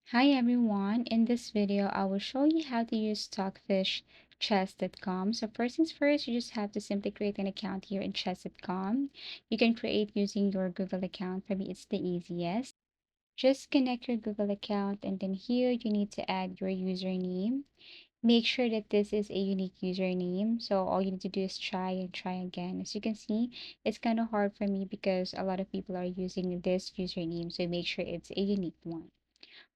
Hi everyone, in this video I will show you how to use stockfishchess.com. So first things first, you just have to simply create an account here in chess.com. You can create using your Google account. For me, it's the easiest. Just connect your Google account and then here you need to add your username. Make sure that this is a unique username. So all you need to do is try and try again. As you can see, it's kind of hard for me because a lot of people are using this username. So make sure it's a unique one.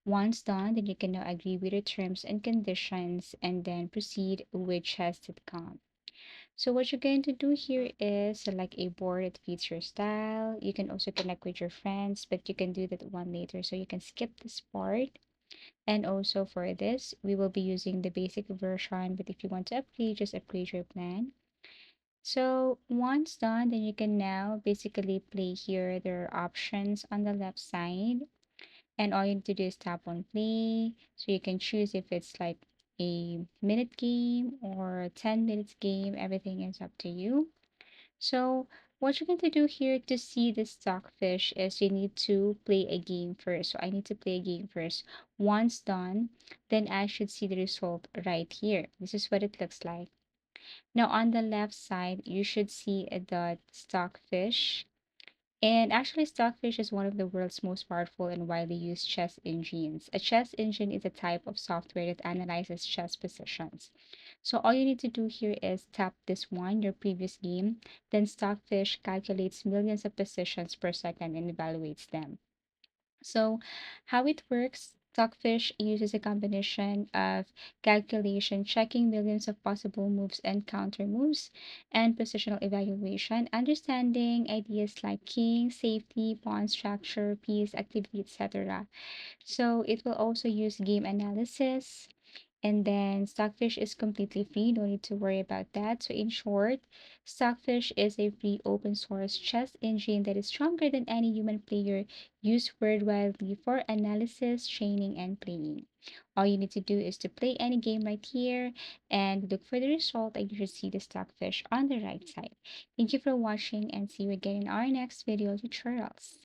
Once done, then you can now agree with the terms and conditions and then proceed with chess.com. So what you're going to do here is select a board that fits your style. You can also connect with your friends, but you can do that one later. So you can skip this part. And also for this, we will be using the basic version, but if you want to upgrade, just upgrade your plan. So once done, then you can now basically play here. There are options on the left side and all you need to do is tap on play so you can choose if it's like a minute game or a 10 minutes game. Everything is up to you. So what you're going to do here to see the stockfish is you need to play a game first. So I need to play a game first. Once done, then I should see the result right here. This is what it looks like. Now on the left side, you should see a dot stockfish, and actually, Stockfish is one of the world's most powerful and widely used chess engines. A chess engine is a type of software that analyzes chess positions. So all you need to do here is tap this one, your previous game. Then Stockfish calculates millions of positions per second and evaluates them. So, how it works, Stockfish uses a combination of calculation, checking millions of possible moves and counter moves, and positional evaluation, understanding ideas like king, safety, pawn structure, piece, activity, etc. So, it will also use game analysis, and then Stockfish is completely free, no need to worry about that. So in short, Stockfish is a free open source chess engine that is stronger than any human player used worldwide for analysis, training, and playing. All you need to do is to play any game right here and look for the result, and you should see the Stockfish on the right side. Thank you for watching and see you again in our next video tutorials.